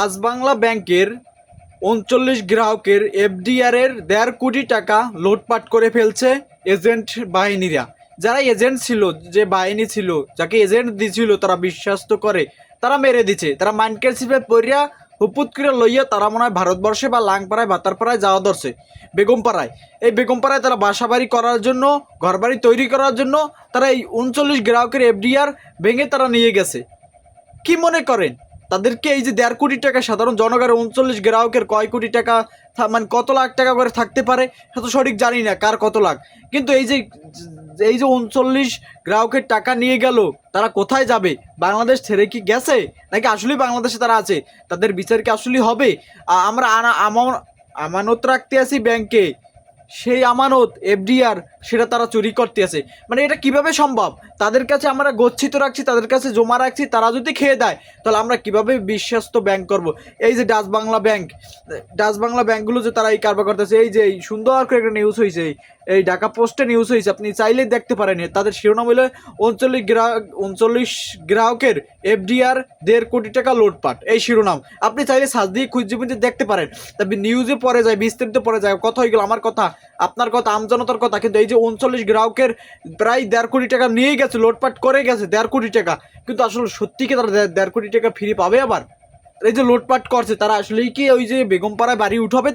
Dutch Bangla ব্যাংকের ৩৯ গ্রাহকের FDR এর ১.৫ কোটি টাকা লুটপাট করে ফেলছে এজেন্ট বাহিনীরা। যারা এজেন্ট ছিল, যে বাহিনী ছিল, যাকে এজেন্ট দিছিল, তারা বিশ্বাস্ত করে তারা মেরে দিছে। তারা মাইন্ডকেল শিপে পড়িয়া হুপুত করে লইয়া তারা মনে হয় ভারতবর্ষে বা লাংপাড়ায় ভাতারপাড়ায় যাওয়া ধরছে, বেগমপাড়ায়। এই বেগমপাড়ায় তারা বাসাবাড়ি করার জন্য, ঘরবাড়ি তৈরি করার জন্য তারা এই ৩৯ গ্রাহকের এফডিআর ভেঙে তারা নিয়ে গেছে। কি মনে করেন তাদেরকে এই যে ১.৫ কোটি টাকা, সাধারণ জনগণের ৩৯ গ্রাহকের কয় কোটি টাকা, মানে কত লাখ টাকা করে থাকতে পারে সেটা তো সঠিক জানি না কার কত লাখ। কিন্তু এই যে ৩৯ গ্রাহকের টাকা নিয়ে গেল, তারা কোথায় যাবে? বাংলাদেশ ছেড়ে কি গেছে, নাকি আসলেই বাংলাদেশে তারা আছে? তাদের বিচার কি আসলেই হবে? আমরা আমানত রাখতে আছি ব্যাংকে, সেই আমানত এফডিআর সেটা তারা চুরি করতে আছে। মানে এটা কিভাবে সম্ভব? তাদের কাছে আমরা গচ্ছিত রাখছি, তাদের কাছে জমা রাখছি, তারা যদি খেয়ে দেয় তাহলে আমরা কিভাবে বিশ্বস্ত ব্যাংক করব? এই যে ডাচ বাংলা ব্যাংকগুলো যে তারা এই কারবার করতেছে, এই যে সুন্দর করে একটা নিউজ হয়েছে, এই ঢাকা পোস্টে নিউজ হয়েছে, আপনি চাইলেই দেখতে পারেন। তাদের শিরোনাম হলো ৩৯ গ্রাহকের এফডিআর ১.৫ কোটি টাকা লুটপাট, এই শিরোনাম। আপনি চাইলে সার্চ দিয়ে খুঁজে দেখতে পারেন। তবে নিউজে পড়ে যায়, বিস্তারিত পড়ে যায়। কথা হয়ে গেল আমার কথা, আপনার কথা, আমজনতার কথা। কিন্তু এই যে ৩৯ গ্রাহকের প্রায় ১.৫ কোটি টাকা নিয়ে গেছে, লোটপাট করে গেছে ১.৫ কোটি টাকা, কিন্তু আসলে সত্যি কি তারা ১.৫ কোটি টাকা ফিরে পাবে? আবার এই যে লোটপাট করছে তারা আসলেই কি ওই যে বেগমপাড়ায় বাড়ি উঠাবে?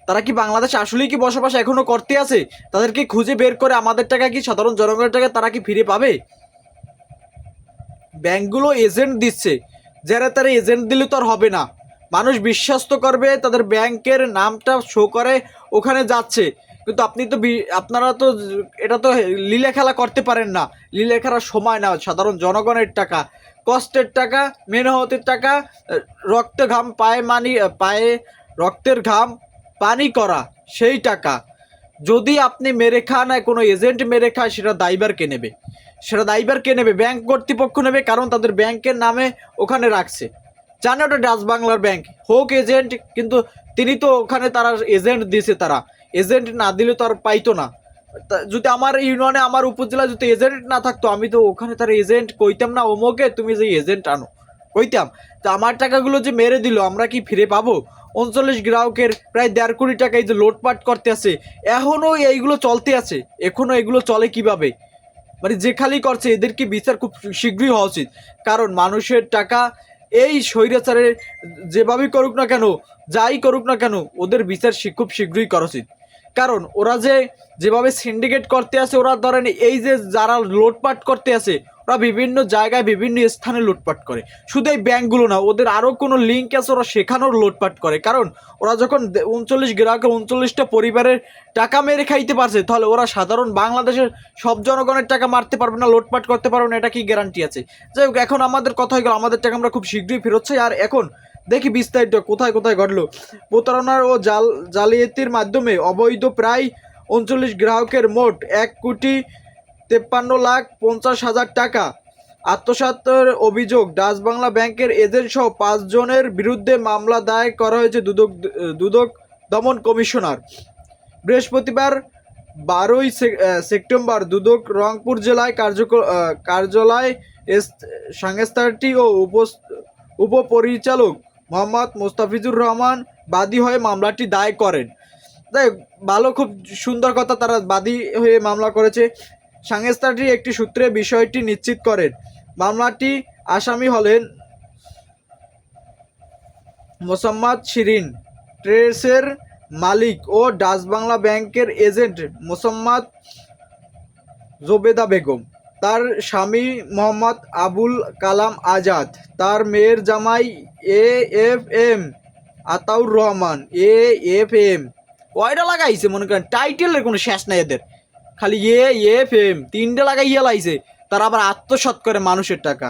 তারা কি বাংলাদেশে আসলেই কি বসবাস এখনো করতে আছে? তাদেরকে খুঁজে বের করে আমাদের টাকা কি, সাধারণ জনগণের টাকা তারা কি ফিরে পাবে? ব্যাংকগুলো এজেন্ট দিচ্ছে, যারা তারা এজেন্ট দিলে তো আর হবে না। মানুষ বিশ্বাস তো করবে, তাদের ব্যাংকের নামটা শো করে ওখানে যাচ্ছে। কিন্তু আপনারা তো এটা তো লীলা খেলা করতে পারেন না। লীলা খেলার সময় না, সাধারণ জনগণের টাকা, কষ্টের টাকা, মেহনতের টাকা, রক্ত ঘাম পায়ে রক্তের ঘাম পানি করা সেই টাকা যদি আপনি মেরে খান, কোনো এজেন্ট মেরে খায়, সেটা দায়ভার কে নেবে? ব্যাংক কর্তৃপক্ষ নেবে, কারণ তাদের ব্যাংকের নামে ওখানে রাখছে। জানে ওটা ডাচ বাংলার ব্যাংক হোক এজেন্ট, কিন্তু তিনি তো ওখানে তারা এজেন্ট দিয়েছে, তারা এজেন্ট না দিলে তো আর পাইতো না। যদি আমার ইউনিয়নে, আমার উপজেলায় যদি এজেন্ট না থাকতো, আমি তো ওখানে তার এজেন্ট কইতাম না ওমোকে তুমি যে এজেন্ট আনো, কইতাম। তো আমার টাকাগুলো যে মেরে দিল, আমরা কি ফিরে পাবো? ৩৯ গ্রাহকের প্রায় ১.৫ কোটি টাকা এই যে লোটপাট করতে আছে, এখনও এইগুলো চলতে আছে। এখনও এগুলো চলে কিভাবে? মানে যে খালি করছে, এদেরকে বিচার খুব শীঘ্রই হওয়া উচিত। কারণ মানুষের টাকা এই স্বৈরাচারে যেভাবেই করুক না কেন, যাই করুক না কেন, ওদের বিচার খুব শীঘ্রই করা উচিত। কারণ ওরা যেভাবে সিন্ডিকেট করতে আছে, ওরা ধরেন এই যে যারা লুটপাট করতে আছে, ওরা বিভিন্ন জায়গায় বিভিন্ন স্থানে লুটপাট করে। শুধু এই ব্যাংকগুলো না, ওদের আরও কোনো লিঙ্ক আছে, ওরা সেখানেও লুটপাট করে। কারণ ওরা যখন ৩৯ গ্রাহকের ৩৯টা পরিবারের টাকা মেরে খাইতে পারছে, তাহলে ওরা সাধারণ বাংলাদেশের সব জনগণের টাকা মারতে পারবে না, লুটপাট করতে পারবে না, এটা কি গ্যারান্টি আছে? যাই হোক, এখন আমাদের কথা হয়ে গেল, আমাদের টাকা আমরা খুব শীঘ্রই ফেরত চাই। আর এখন দেখি বিস্তারিত কোথায় কোথায় ঘটলো। প্রতারণার ও জালিয়াতির মাধ্যমে অবৈধ প্রায় ৩৯ গ্রাহকের মোট ১,৫৩,৫০,০০০ টাকা আত্মসাতের অভিযোগ। ডাচ বাংলা ব্যাংকের এজেন্ট সহ ৫ জনের বিরুদ্ধে মামলা দায়ের করা হয়েছে দুদক দমন কমিশনার। বৃহস্পতিবার ১২ই সেপ্টেম্বর দুদক রংপুর জেলায় কার্যালয় সংস্থাটি ও উপপরিচালক মোহাম্মদ মোস্তাফিজুর রহমান বাদী হয়ে মামলাটি দায়ের করেন। তাই ভালো, খুব সুন্দর কথা, তারা বাদী হয়ে মামলা করেছে। সংস্থাটির একটি সূত্রে বিষয়টি নিশ্চিত করেন। মামলাটি আসামি হলেন মোসাম্মদ শিরিন, ট্রেডসের মালিক ও ডাচ বাংলা ব্যাংকের এজেন্ট মোসাম্মদ জোবেদা বেগম, তার স্বামী মোহাম্মদ আবুল কালাম আজাদ, তার মেয়ের জামাই AFM আতাউর রহমান। AFM কয়টা লাগাইছে মনে করেন, টাইটেলের কোনো শেষ নাই এদের, খালি AFM 3টে লাগাইয়া লাইছে। তারা আবার আত্মসাৎ করে মানুষের টাকা।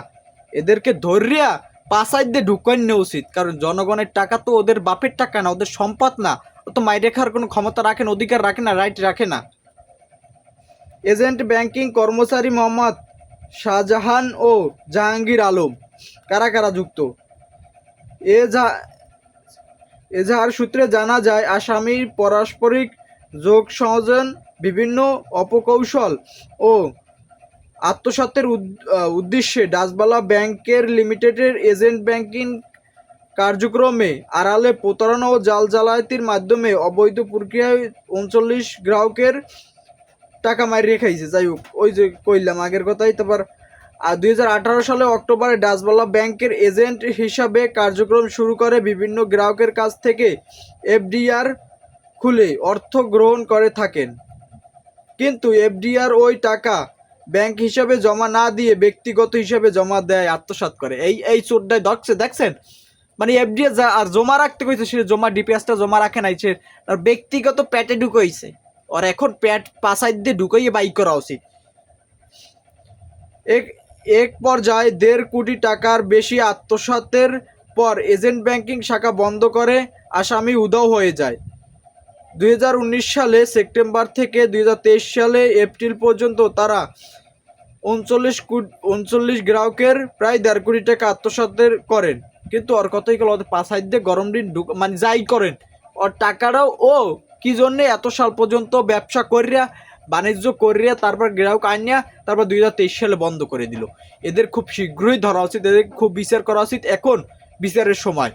এদেরকে ধরিয়া পাশাই দিয়ে ঢুকান নেওয়া উচিত, কারণ জনগণের টাকা তো ওদের বাপের টাকা না, ওদের সম্পদ না। ও তো মাইরে খাওয়ার কোনো ক্ষমতা রাখে না, অধিকার রাখে না, রাইট রাখে না। এজেন্ট ব্যাংকিং কর্মচারী মোহাম্মদ শাহজাহান ও জাহাঙ্গীর আলম কারা কারা যুক্ত? এজাহার সূত্রে জানা যায়, আসামির পারস্পরিক যোগ সংযোজন, বিভিন্ন অপকৌশল ও আত্মসাতের উদ্দেশ্যে ডাচ বাংলা ব্যাংকের লিমিটেডের এজেন্ট ব্যাংকিং কার্যক্রমে আড়ালে প্রতারণা ও জাল জালায়াতির মাধ্যমে অবৈধ প্রক্রিয়ায় 39 গ্রাহকের টাকা মারিয়ে খাইছে। যাই হোক, ওই যে কইলাম আগের কথাই। তারপর 2018 সালে অক্টোবরে ডাচবাংলা ব্যাংকের এজেন্ট হিসাবে কার্যক্রম শুরু করে বিভিন্ন গ্রাহকের কাছ থেকে এফডিআর খুলে অর্থ গ্রহণ করে থাকেন। কিন্তু এফডিআর ওই টাকা ব্যাংক হিসাবে জমা না দিয়ে ব্যক্তিগত হিসাবে জমা দেয়, আত্মসাৎ করে। এই চোরটাই দেখছেন, মানে এফডিআর আর জমা রাখতে কইছে, সে জমা ডিপিএসটা জমা রাখে নাই, সে আর ব্যক্তিগত প্যাটে ঢুকাইছে। আর এখন প্যাট পাশাই দিয়ে ঢুকাইয়ে বাই করা উচিত। এক পর্যায়ে 1.5 কোটি টাকার বেশি আত্মসাতের পর এজেন্ট ব্যাংকিং শাখা বন্ধ করে আসামি উধাও হয়ে যায়। 2019 সালে সেপ্টেম্বর থেকে 2023 সালে এপ্রিল পর্যন্ত তারা 39 গ্রাহকের প্রায় 1.5 কোটি টাকা আত্মসাতের করেন। কিন্তু ওর কথাই গেল, ওদের পাঁচ হাত দিয়ে গরম দিন মানে যাই করেন, ওর টাকাটাও ও কি জন্যে এত সাল পর্যন্ত ব্যবসা করিয়া বাণিজ্য করিয়া তারপর গ্রাহক আনিয়া তারপর 2023 সালে বন্ধ করে দিল। এদের খুব শীঘ্রই ধরা উচিত, এদের খুব বিচার করা উচিত, এখন বিচারের সময়।